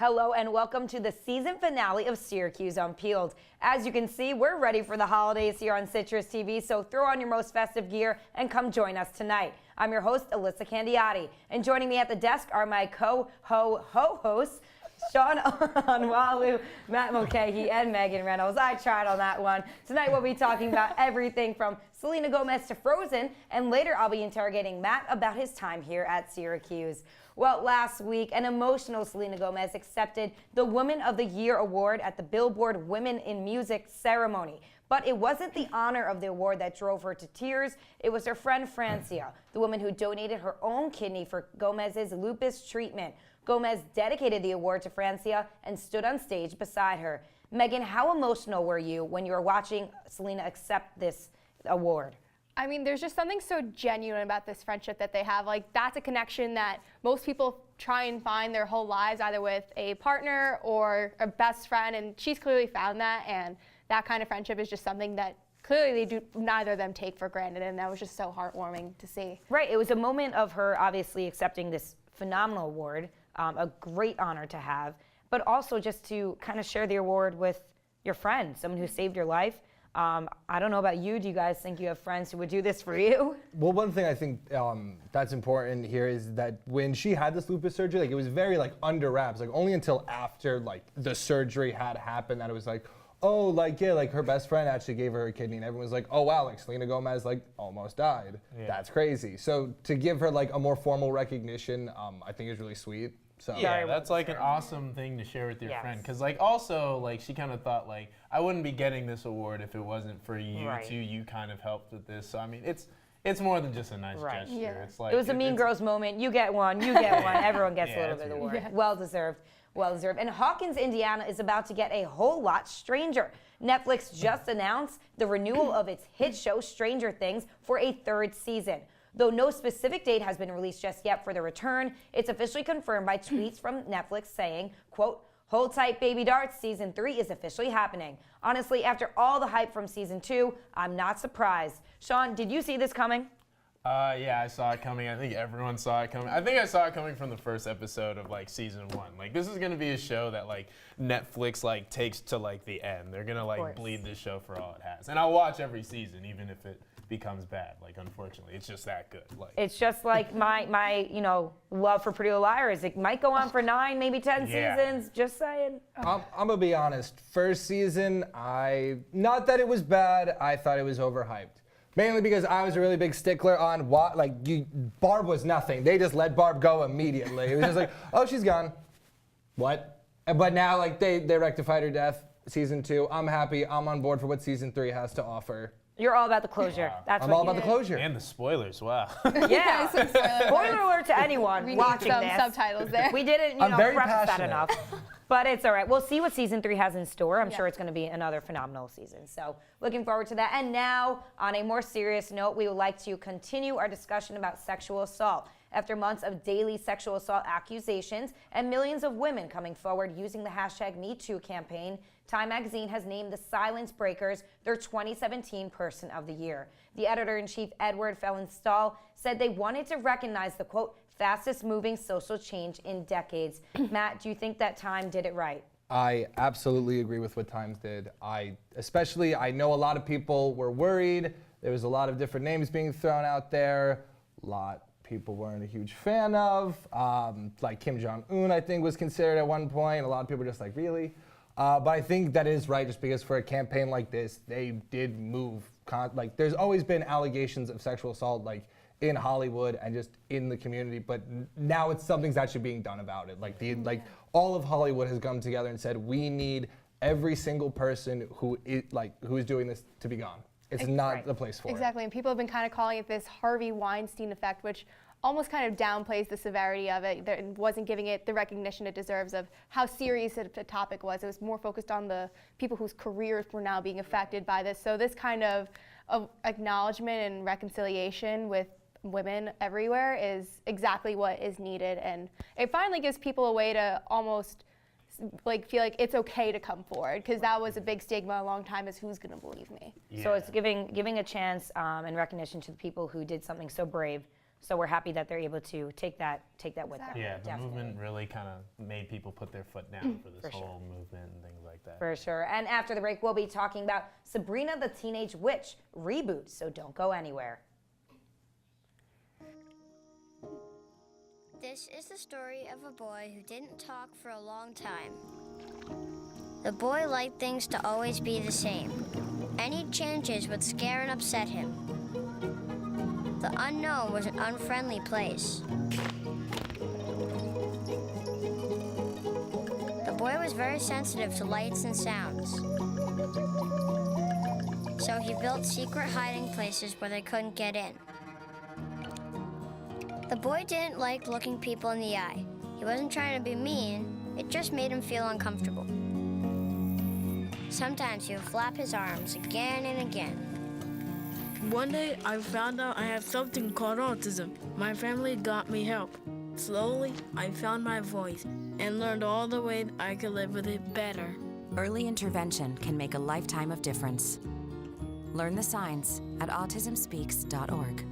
Hello and welcome to the season finale of Syracuse Unpeeled. As you can see, we're ready for the holidays here on Citrus TV, so throw on your most festive gear and come join us tonight. I'm your host, Elissa Candiotti, and joining me at the desk are my co-hosts, Sean Onwualu, Matt Lokay, and Meg Reynolds. I tried on that one. Tonight we'll be talking about everything from Selena Gomez to Frozen, and later I'll be interrogating Matt about his time here at Syracuse. Well, last week, an emotional Selena Gomez accepted the Woman of the Year award at the Billboard Women in Music ceremony. But it wasn't the honor of the award that drove her to tears. It was her friend Francia, the woman who donated her own kidney for Gomez's lupus treatment. Gomez dedicated the award to Francia and stood on stage beside her. Megan, how emotional were you when you were watching Selena accept this award? I mean, there's just something so genuine about this friendship that they have. Like, that's a connection that most people try and find their whole lives, either with a partner or a best friend, and she's clearly found that, and that kind of friendship is just something that clearly neither of them take for granted, and that was just so heartwarming to see. Right, it was a moment of her obviously accepting this phenomenal award, a great honor to have, but also just to kind of share the award with your friend, someone who saved your life. I don't know about you. Do you guys think you have friends who would do this for you? Well, one thing I think that's important here is that when she had this lupus surgery, like, it was very under wraps. Like, only until after the surgery had happened that it was like, oh, her best friend actually gave her a kidney, and everyone was like, oh wow, Selena Gomez almost died. Yeah. That's crazy. So to give her a more formal recognition, I think is really sweet. So yeah, that's an awesome thing to share with your friend, because also she kind of thought I wouldn't be getting this award if it wasn't for you too. You kind of helped with this, so I mean it's more than just a nice gesture. Yeah. It's it was a Mean Girls moment. You get one, you get one. Everyone gets a little bit of the award. Yeah. Well deserved. Well deserved. And Hawkins, Indiana is about to get a whole lot stranger. Netflix just announced the renewal of its hit show Stranger Things for a third season. Though no specific date has been released just yet for the return, it's officially confirmed by tweets from Netflix saying, quote, "Hold tight, baby darts, season 3 is officially happening." Honestly, after all the hype from season 2, I'm not surprised. Sean, did you see this coming? Yeah, I saw it coming. I think everyone saw it coming. I think I saw it coming from the first episode of season 1. This is gonna be a show that Netflix takes to the end. They're gonna bleed this show for all it has, and I'll watch every season, even if it becomes bad. Unfortunately, it's just that good. It's just my love for Pretty Little Liars. It might go on for 9, maybe 10 seasons. Just saying. I'm gonna be honest. First season, not that it was bad. I thought it was overhyped. Mainly because I was a really big stickler on Barb was nothing. They just let Barb go immediately. It was just oh, she's gone. What? But now they rectified her death. Season 2. I'm happy. I'm on board for what season 3 has to offer. You're all about the closure. Wow. That's I'm what all about the closure. And the spoilers, wow. Yeah. Spoiler alert to anyone watching some this. Subtitles there. We didn't, preface that enough. But it's all right. We'll see what season 3 has in store. I'm sure it's going to be another phenomenal season. So looking forward to that. And now, on a more serious note, we would like to continue our discussion about sexual assault. After months of daily sexual assault accusations and millions of women coming forward using the hashtag #MeToo campaign, Time magazine has named the Silence Breakers their 2017 Person of the Year. The editor-in-chief, Edward Fellenstahl, said they wanted to recognize the, quote, fastest moving social change in decades. Matt, do you think that Time did it right? I absolutely agree with what Times did. I know a lot of people were worried. There was a lot of different names being thrown out there. A lot people weren't a huge fan of. Kim Jong-un, I think, was considered at one point. A lot of people were just really? But I think that is right, just because for a campaign like this, they did move. There's always been allegations of sexual assault, in Hollywood and just in the community, but now it's something's actually being done about it. All of Hollywood has come together and said we need every single person who is doing this to be gone. It's not the place for it. Exactly, and people have been kind of calling it this Harvey Weinstein effect, which almost kind of downplays the severity of it. It wasn't giving it the recognition it deserves of how serious the topic was. It was more focused on the people whose careers were now being affected by this. So this kind of acknowledgement and reconciliation with women everywhere is exactly what is needed, and it finally gives people a way to almost feel like it's okay to come forward, because that was a big stigma a long time, is who's going to believe me. So it's giving a chance and recognition to the people who did something so brave So we're happy that they're able to take that with them. Yeah, the Definitely. movement really kind of made people put their foot down for this whole movement and things like that. For sure. And after the break, we'll be talking about Sabrina the Teenage Witch reboot. So don't go anywhere. This is the story of a boy who didn't talk for a long time. The boy liked things to always be the same. Any changes would scare and upset him. The unknown was an unfriendly place. The boy was very sensitive to lights and sounds. So he built secret hiding places where they couldn't get in. The boy didn't like looking people in the eye. He wasn't trying to be mean, it just made him feel uncomfortable. Sometimes he would flap his arms again and again. One day, I found out I have something called autism. My family got me help. Slowly, I found my voice and learned all the ways I could live with it better. Early intervention can make a lifetime of difference. Learn the signs at autismspeaks.org.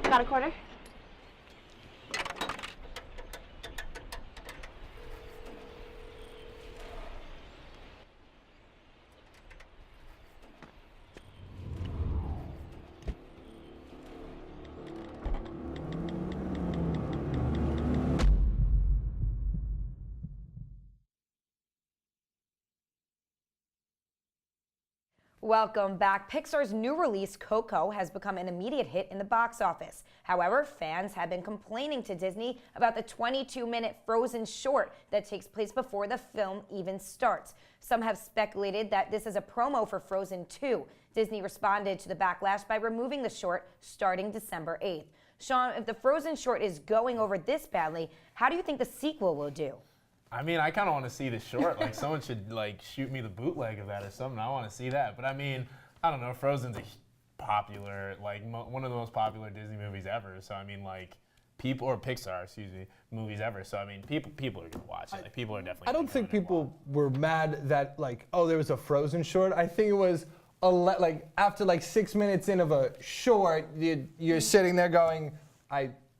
Got a quarter? Welcome back. Pixar's new release, Coco, has become an immediate hit in the box office. However, fans have been complaining to Disney about the 22-minute Frozen short that takes place before the film even starts. Some have speculated that this is a promo for Frozen 2. Disney responded to the backlash by removing the short starting December 8th. Sean, if the Frozen short is going over this badly, how do you think the sequel will do? I mean, I kind of want to see the short. Like, someone should, like, shoot me the bootleg of that or something. I want to see that. But, I mean, I don't know. Frozen's a popular, like, one of the most popular Disney movies ever. So, I mean, like, people, or Pixar, excuse me, movies ever. So, I mean, people are going to watch it. Like, people are definitely I don't think people were mad that, like, oh, there was a Frozen short. I think it was, like, after, like, 6 minutes in of a short, you're sitting there going,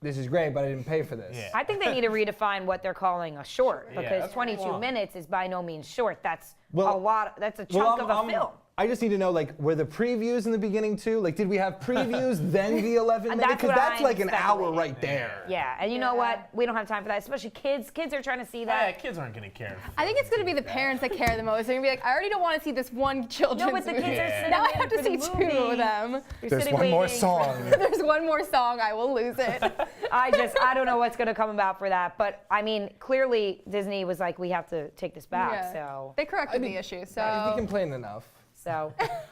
this is great, but I didn't pay for this. Yeah. I think they need to redefine what they're calling a short, Yeah, because that's 22 long. minutes is by no means short. That's Well- a lot. That's a chunk of a film. I just need to know, like, were the previews in the beginning too? Like, did we have previews, then the 11 minutes? That's Because what that's I'm like an hour speculating. right there. Yeah, and you know what? We don't have time for that, especially kids. Kids are trying to see Yeah, that. kids aren't going to care. I think it's going to be the parents that care the most. They're going to be like, I already don't want to see this one children's No, but the movie. kids are Yeah. sitting Now I in have to for see the two movie. of them. You're There's sitting one more waiting. song. There's one more song, I will lose it. I don't know what's going to come about for that. But, I mean, clearly Disney was like, we have to take this back. Yeah. So, They corrected the issue, If you so. complain enough.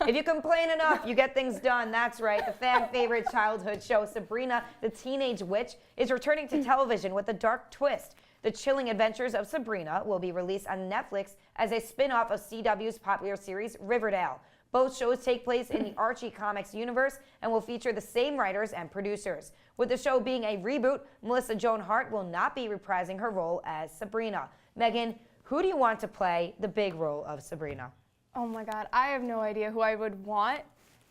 if you complain enough, you get things done. That's right. The fan favorite childhood show, Sabrina the Teenage Witch, is returning to television with a dark twist. The chilling adventures of Sabrina will be released on Netflix as a spin-off of CW's popular series, Riverdale. Both shows take place in the Archie Comics universe and will feature the same writers and producers. With the show being a reboot, Melissa Joan Hart will not be reprising her role as Sabrina. Megan, who do you want to play the big role of Sabrina? Oh my God, I have no idea who I would want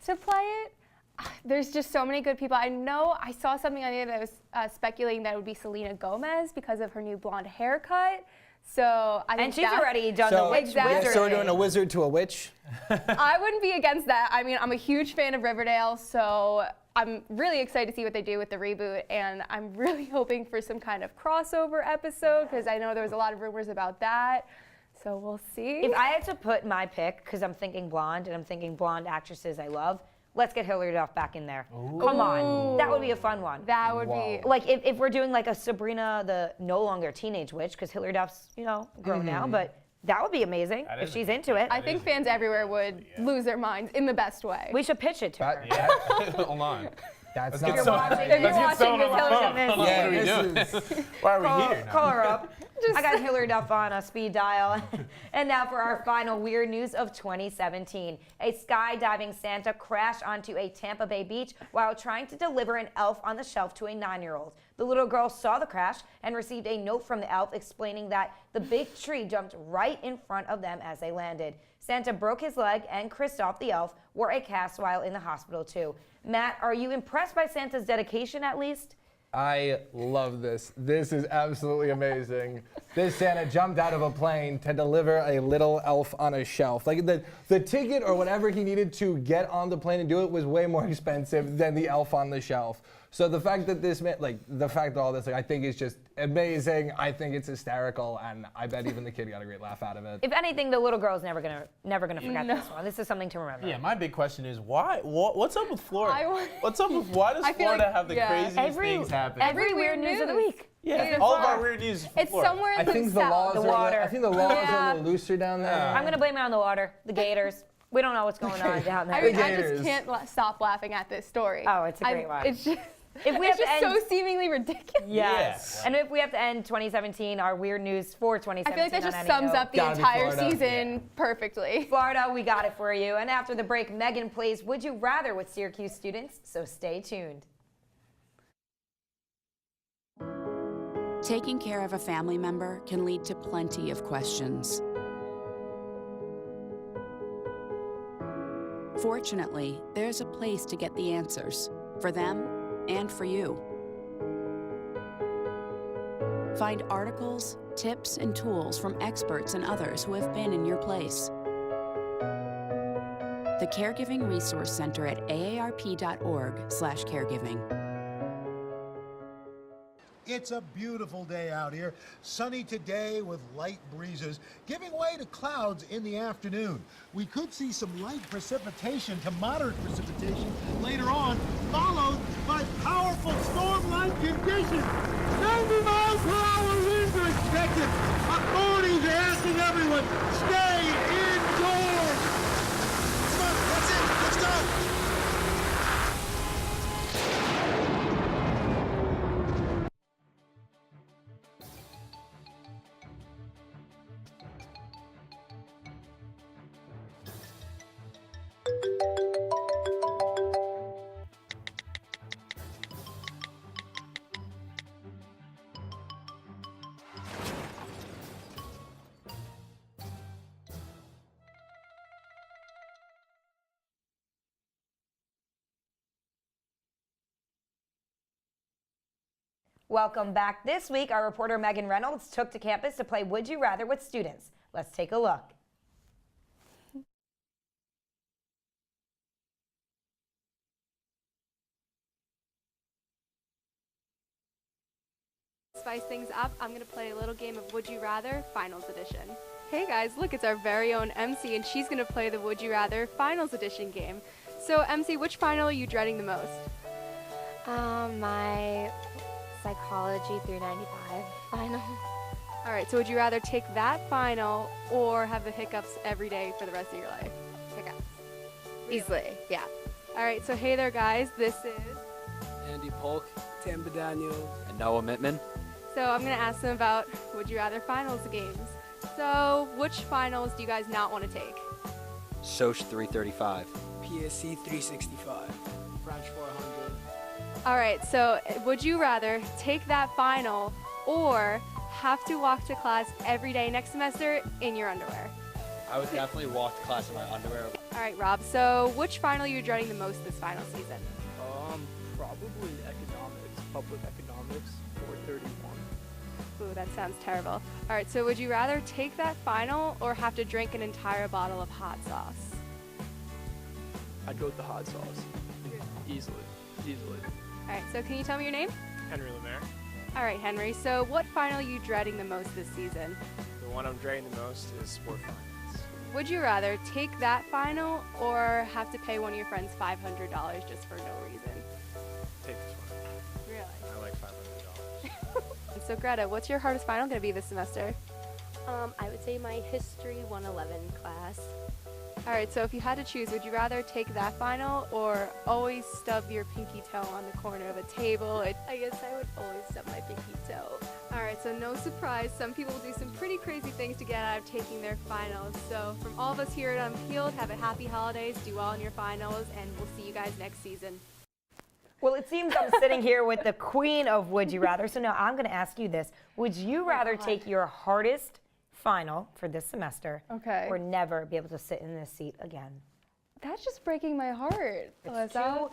to play it. There's just so many good people. I know I saw something on the other that was speculating that it would be Selena Gomez because of her new blonde haircut. So I think And she's already done the witch Exactly. wizard So we're doing thing. a wizard to a witch? I wouldn't be against that. I mean, I'm a huge fan of Riverdale, so I'm really excited to see what they do with the reboot, and I'm really hoping for some kind of crossover episode because I know there was a lot of rumors about that. So we'll see. If I had to put my pick, because I'm thinking blonde and I'm thinking blonde actresses I love, let's get Hilary Duff back in there. Come on. That would be a fun one. That would be. Like if we're doing like a Sabrina the no longer teenage witch, because Hilary Duff's, grown now, but that would be amazing That if is she's a- into it. I think fans everywhere would lose their minds in the best way. We should pitch it to her. Yeah, hold on. That's Let's not get someone. watching- if you're Let's get watching someone this, on the Hilary phone. Duff- What are we Yeah, doing? this is- Why are we here now? Call her up. I got Hilary Duff on a speed dial. And now for our final weird news of 2017. A skydiving Santa crashed onto a Tampa Bay beach while trying to deliver an elf on the shelf to a 9-year-old. The little girl saw the crash and received a note from the elf explaining that the big tree jumped right in front of them as they landed. Santa broke his leg and Kristoff the elf wore a cast while in the hospital too. Matt, are you impressed by Santa's dedication at least? I love this. This is absolutely amazing. This Santa jumped out of a plane to deliver a little elf on a shelf. Like the ticket or whatever he needed to get on the plane and do it was way more expensive than the elf on the shelf. So the fact that this meant, like, the fact that all this, like, I think is just amazing. I think it's hysterical, and I bet even the kid got a great laugh out of it. If anything, the little girl's never gonna forget this one. This is something to remember. Yeah, my big question is why? What's up with Florida? What's up with why does Florida have the craziest things happen? Every weird news of the week. Yeah, all of our weird news. It's Florida. somewhere in I think the laws water. I think the laws are a little looser down there. I'm gonna blame it on the water, the gators. We don't know what's going on down there. I mean, I just can't stop laughing at this story. Oh, it's a great one. It's just, If we have it's to just end, so seemingly ridiculous. yes. And if we have to end 2017, our weird news for 2017. I feel like that just on sums any up the Gotta be entire Florida. season perfectly. Florida, we got it for you. And after the break, Megan plays Would You Rather with Syracuse students, so stay tuned. Taking care of a family member can lead to plenty of questions. Fortunately, there's a place to get the answers, for them and for you. Find articles, tips, and tools from experts and others who have been in your place. The Caregiving Resource Center at aarp.org/caregiving. It's a beautiful day out here. Sunny today with light breezes, giving way to clouds in the afternoon. We could see some light precipitation to moderate precipitation later on, followed by powerful storm-like conditions. 90 miles per hour winds are expected. Authorities are asking everyone, stay indoors. Come on, that's it. Let's go. Welcome back. This week, our reporter Meg Reynolds took to campus to play Would You Rather with students. Let's take a look. Spice things up, I'm gonna play a little game of Would You Rather Finals Edition. Hey guys, look, it's our very own MC, and she's gonna play the Would You Rather Finals Edition game. So MC, which final are you dreading the most? My Psychology 395 final. All right, so would you rather take that final or have the hiccups every day for the rest of your life? Hiccups. Easily, yeah. All right, so hey there guys, this is Andy Polk, Tamba Daniel, and Noah Mittman. So I'm gonna ask them about Would You Rather Finals games. So which finals do you guys not want to take? Soch 335. PSC 365, French 400. All right, so would you rather take that final or have to walk to class every day next semester in your underwear? I would definitely walk to class in my underwear. All right, Rob, so which final are you dreading the most this final season? Probably economics, public economics 431. Ooh, that sounds terrible. All right, so would you rather take that final or have to drink an entire bottle of hot sauce? I'd go with the hot sauce. Easily. All right, so can you tell me your name? Henry Lemaire. All right, Henry, so what final are you dreading the most this season? The one I'm dreading the most is sport finance. Would you rather take that final or have to pay one of your friends $500 just for no reason? Take this one. Really? I like $500. So Greta, what's your hardest final going to be this semester? I would say my History 111 class. All right, so if you had to choose, would you rather take that final or always stub your pinky toe on the corner of a table? I guess I would always stub my pinky toe. All right, so no surprise, some people will do some pretty crazy things to get out of taking their finals. So from all of us here at Unpeeled, have a happy holidays, do well in your finals, and we'll see you guys next season. Well, it seems I'm sitting here with the queen of Would You Rather. So now I'm going to ask you this. Would you rather take your hardest final for this semester or never be able to sit in this seat again? That's just breaking my heart, Elissa.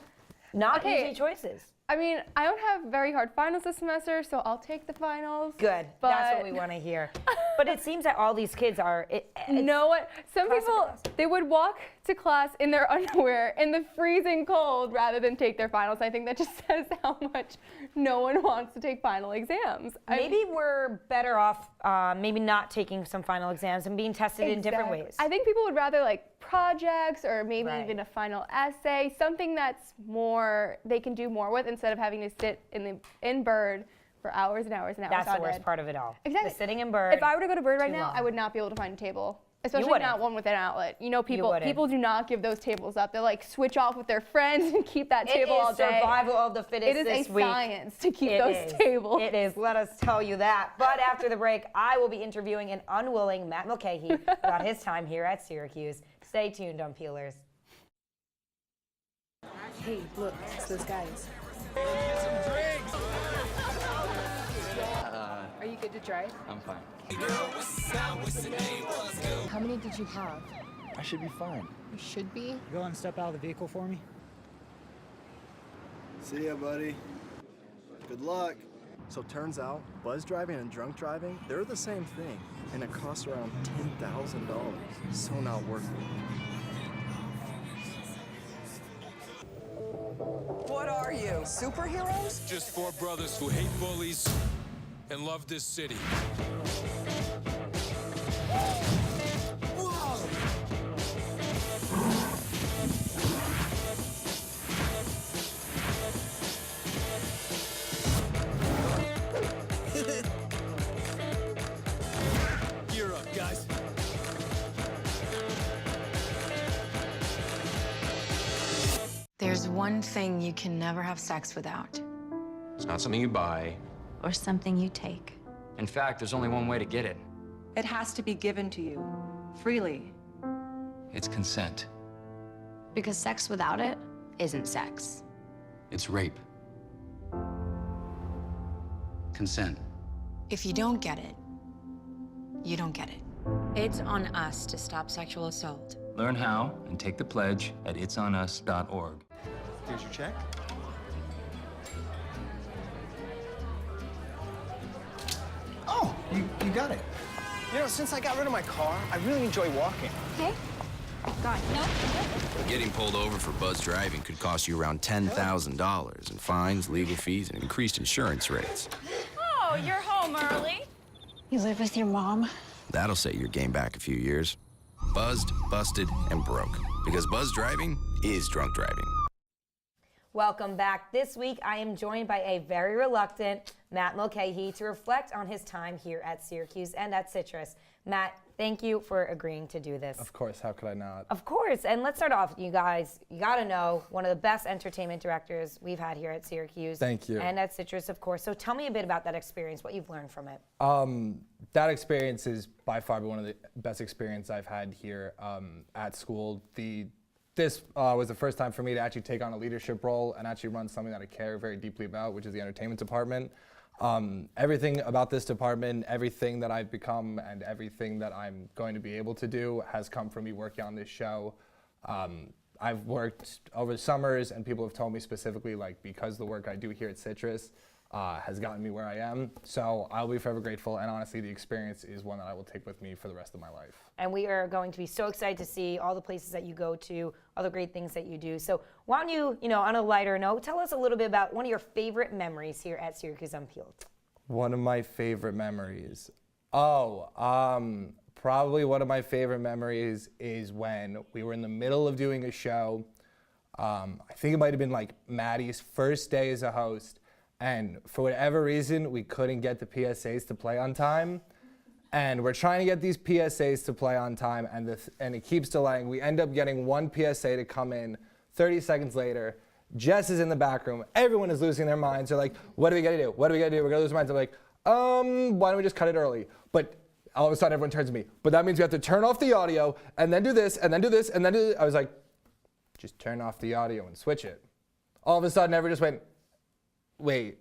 Not easy choices. I mean, I don't have very hard finals this semester, so I'll take the finals. Good. That's what we want to hear. But it seems that all these kids are. Know what? Some people, they would walk to class in their underwear in the freezing cold rather than take their finals. I think that just says how much no one wants to take final exams. Maybe we're better off maybe not taking some final exams and being tested in different ways. I think people would rather like projects or maybe even a final essay, something that's more, they can do more with instead of having to sit in Bird for hours and hours and hours. That's the worst part of it all. Exactly. The sitting in Bird. If I were to go to Bird right now, I would not be able to find a table. Especially not one with an outlet. You know, people do not give those tables up. They like switch off with their friends and keep that table all day. It is survival of the fittest this week. It is a science to keep those tables. It is. Let us tell you that. But after the break, I will be interviewing an unwilling Matt Lokay about his time here at Syracuse. Stay tuned on Peelers. Hey, look, it's those guys. Are you good to drive? I'm fine. How many did you have? I should be fine. You should be. Go and step out of the vehicle for me. See ya, buddy. Good luck. So turns out, buzz driving and drunk driving, they're the same thing, and it costs around $10,000. So not worth it. What are you, superheroes? Just four brothers who hate bullies and love this city. Gear up, guys. There's one thing you can never have sex without. It's not something you buy. Or something you take. In fact, there's only one way to get it. It has to be given to you, freely. It's consent. Because sex without it isn't sex. It's rape. Consent. If you don't get it, you don't get it. It's on us to stop sexual assault. Learn how and take the pledge at itsonus.org. Here's your check. Oh, you got it. You know, since I got rid of my car, I really enjoy walking. Okay. Got it. No. Getting pulled over for buzz driving could cost you around $10,000 in fines, legal fees, and increased insurance rates. Oh, you're home early. You live with your mom? That'll set your game back a few years. Buzzed, busted, and broke. Because buzz driving is drunk driving. Welcome back. This week, I am joined by a very reluctant Matt Lokay to reflect on his time here at Syracuse and at Citrus. Matt, thank you for agreeing to do this. Of course, how could I not? Of course, and let's start off, you guys. You got to know one of the best entertainment directors we've had here at Syracuse. Thank you. And at Citrus, of course. So tell me a bit about that experience, what you've learned from it. That experience is by far one of the best experiences I've had here at school. This was the first time for me to actually take on a leadership role and actually run something that I care very deeply about, which is the entertainment department. Everything about this department, everything that I've become and everything that I'm going to be able to do has come from me working on this show. I've worked over the summers and people have told me specifically, like, because the work I do here at Citrus has gotten me where I am. So I'll be forever grateful, and honestly, the experience is one that I will take with me for the rest of my life. And we are going to be so excited to see all the places that you go to, all the great things that you do. So why don't you, on a lighter note, tell us a little bit about one of your favorite memories here at Syracuse Unpeeled. One of my favorite memories. Probably one of my favorite memories is when we were in the middle of doing a show. I think it might have been like Maddie's first day as a host, and for whatever reason, we couldn't get the PSAs to play on time. And we're trying to get these PSAs to play on time, and it keeps delaying. We end up getting one PSA to come in 30 seconds later. Jess is in the back room. Everyone is losing their minds. They're like, what are we gonna do? What are we gonna do? We're gonna lose our minds. I'm like, why don't we just cut it early? But all of a sudden, everyone turns to me. But that means we have to turn off the audio, and then do this, and then do this, and then do this. I was like, just turn off the audio and switch it. All of a sudden, everyone just went, wait.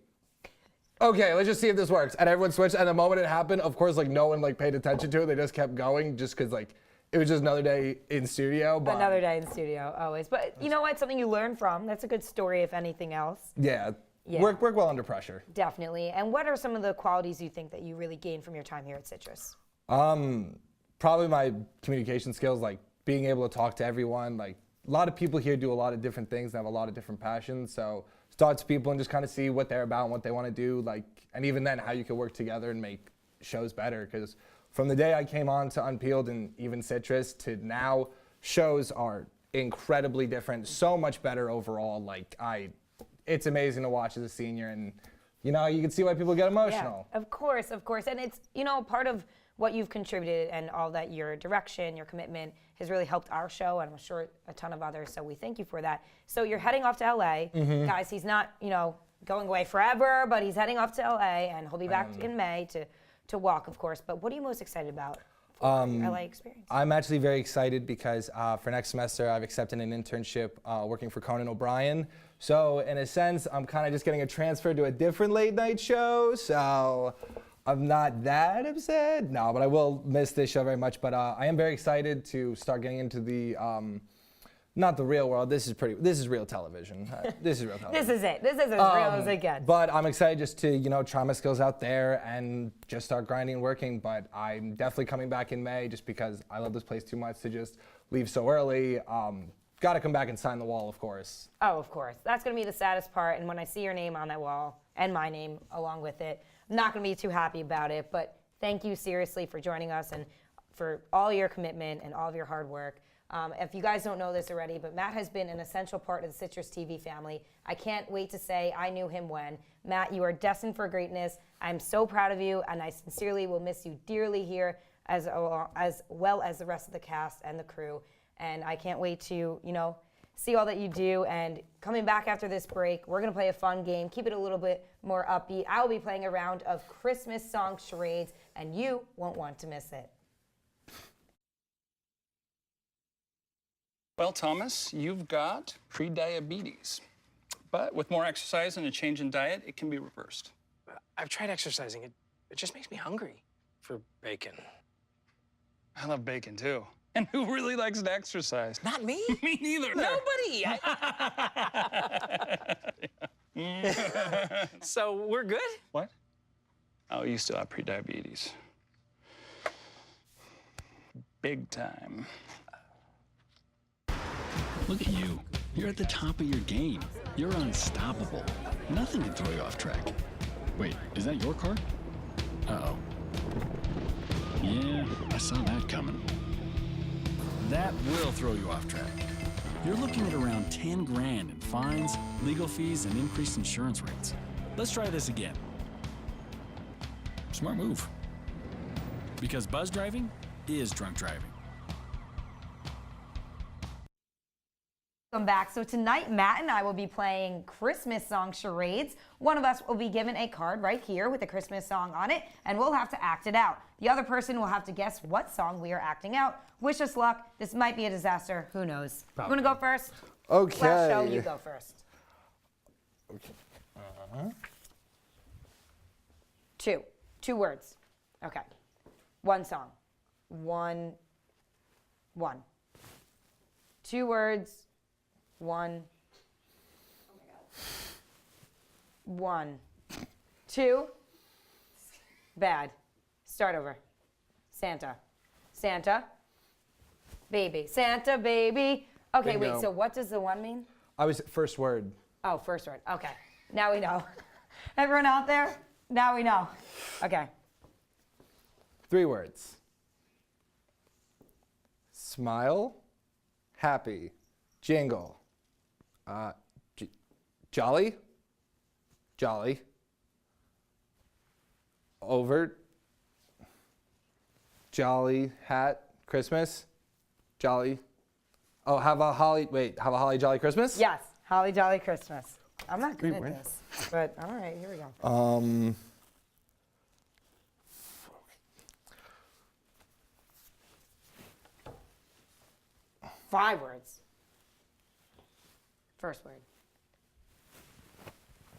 Okay, let's just see if this works. And everyone switched, and the moment it happened, of course, like no one like paid attention to it. They just kept going just because like it was just another day in studio. But Another day in studio, always. But you know what? Something you learn from. That's a good story, if anything else. Yeah. Yeah. Work well under pressure. Definitely. And what are some of the qualities you think that you really gained from your time here at Citrus? Probably my communication skills, like being able to talk to everyone. Like a lot of people here do a lot of different things and have a lot of different passions. So talk to people and just kind of see what they're about and what they want to do. Like, and even then, how you can work together and make shows better. Because from the day I came on to Unpeeled and even Citrus to now, shows are incredibly different. So much better overall. Like it's amazing to watch as a senior, and you know, you can see why people get emotional. Yeah, of course. And it's, you know, part of what you've contributed and all that your direction, your commitment has really helped our show, and I'm sure a ton of others, so we thank you for that. So you're heading off to LA. Guys, he's not, you know, going away forever, but he's heading off to LA, and he'll be back in May to walk, of course. But what are you most excited about for your LA experience? I'm actually very excited because for next semester, I've accepted an internship working for Conan O'Brien. So in a sense, I'm kind of just getting a transfer to a different late night show. So I'm not that upset. No, but I will miss this show very much. But I am very excited to start getting into the, not the real world. This is real television. This is real television. This is it. This is as real as it gets. But I'm excited just to, you know, try my skills out there and just start grinding and working. But I'm definitely coming back in May just because I love this place too much to just leave so early. Got to come back and sign the wall, of course. Oh, of course. That's going to be the saddest part. And when I see your name on that wall and my name along with it, I'm not going to be too happy about it. But thank you seriously for joining us and for all your commitment and all of your hard work. If you guys don't know this already, but Matt has been an essential part of the Citrus TV family. I can't wait to say I knew him when. Matt, you are destined for greatness. I'm so proud of you, and I sincerely will miss you dearly here as well as the rest of the cast and the crew. And I can't wait to, you know, see all that you do. And coming back after this break, we're going to play a fun game, keep it a little bit more upbeat. I will be playing a round of Christmas song charades, and you won't want to miss it. Well, Thomas, you've got prediabetes. But with more exercise and a change in diet, it can be reversed. I've tried exercising. It just makes me hungry for bacon. I love bacon, too. And who really likes to exercise? Not me. Me neither. Nobody. So we're good? What? Oh, you still have prediabetes. Big time. Look at you. You're at the top of your game. You're unstoppable. Nothing can throw you off track. Wait, is that your car? Uh-oh. Yeah, I saw that coming. That will throw you off track. You're looking at around 10 grand in fines, legal fees, and increased insurance rates. Let's try this again. Smart move. Because buzz driving is drunk driving. Welcome back. So tonight, Matt and I will be playing Christmas song charades. One of us will be given a card right here with a Christmas song on it, and we'll have to act it out. The other person will have to guess what song we are acting out. Wish us luck. This might be a disaster. Who knows? Probably. You want to go first? Okay. Last show, you go first. Okay. Two words. Okay. One song. One. 2 words. 1. 2. Bad. Start over. Santa. Baby. Santa, baby. Okay, Bingo. wait, so what does the 1 mean? I was first word. Oh, first word. Okay. Now we know. Everyone out there? Now we know. Okay. 3 words. Smile, happy, jingle. Jolly, overt, jolly hat, Christmas, jolly. Oh, have a holly jolly Christmas? Yes, holly jolly Christmas. I'm not good at this, but all right, here we go. 5 words. First word.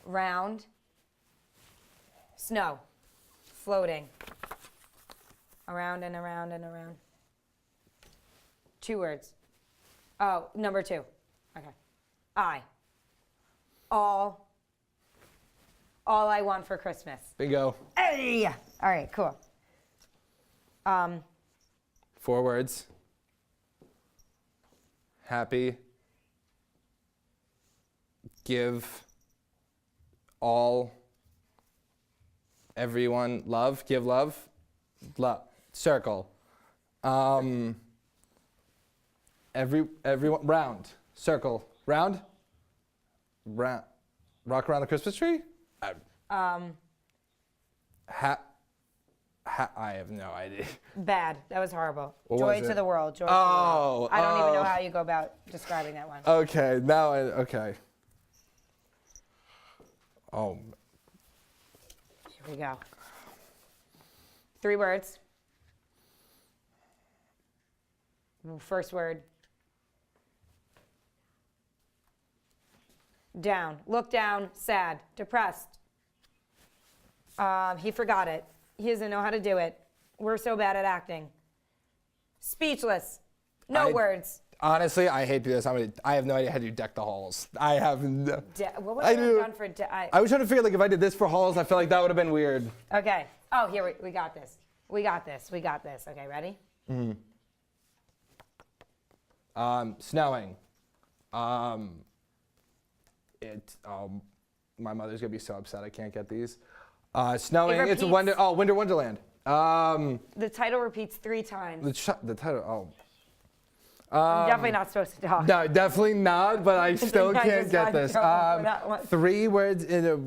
Round. Snow. Floating. Around and around and around. 2 words. Oh, number 2. Okay. I. All I want for Christmas. Bingo. Hey! All right, cool. 4 words. Happy. Give. All. Everyone. Love. Give love. Love. Circle. Everyone. Round. Circle. Round. Round. Rock around the Christmas tree? I have no idea. Bad. That was horrible. What Joy was to it? the world. Joy to the world. I don't even know oh. how you go about describing that one. Okay, now okay. Oh. Here we go. 3 words. First word. Down. Look down. Sad. Depressed. He forgot it. He doesn't know how to do it. We're so bad at acting. Speechless. No words. Honestly, I hate to do this. I have no idea how to do deck the halls. I have no. What would I have done for I was trying to figure like if I did this for halls, I feel like that would have been weird. Okay. Oh, here we got this. We got this. We got this. Okay, ready? Snowing. My mother's gonna be so upset I can't get these. Snowing. It's a Winter Wonderland. The title repeats 3 times. The title. I'm definitely not supposed to talk. No, definitely not. But I still I can't just get got this. in trouble for that one. 3 words in a.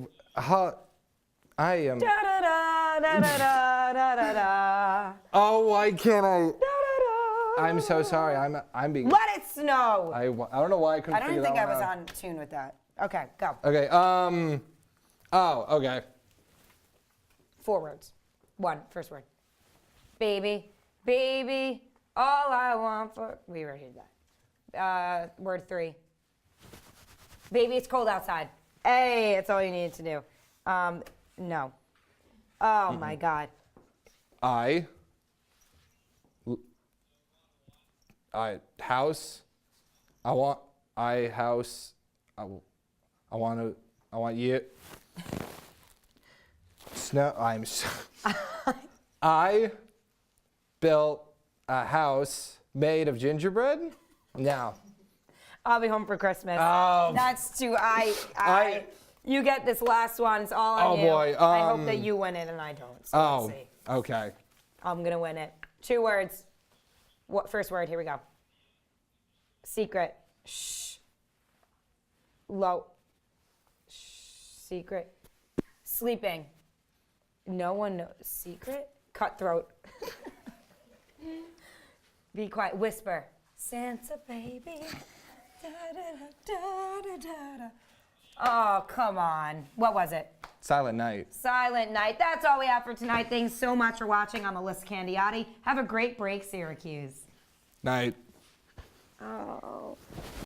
I am. Da da da da da da da da. Oh, why can't I? Da, da, da. I'm so sorry. I'm being. Let it snow. I don't know why I couldn't. I don't think I was on tune with that. Okay, go. Okay. Oh, okay. 4 words. 1. First word. Baby, baby, all I want for. We already did that. Word 3. Baby, it's cold outside. Hey, that's all you needed to do. No. Oh my God. House. I want you. Snow. I built a house made of gingerbread. No. I'll be home for Christmas. Oh. That's too. You get this last one. It's all on you. Oh boy. I hope that you win it and I don't. So let's see. Okay. I'm gonna win it. 2 words. What first word? Here we go. Secret. Shh. Low. Shh. Secret. Sleeping. No one knows. Secret. Cutthroat. Be quiet. Whisper. Santa baby. Da, da, da, da, da, da. Oh, come on. What was it? Silent Night. Silent Night. That's all we have for tonight. Thanks so much for watching. I'm Elissa Candiotti. Have a great break, Syracuse. Night. Oh.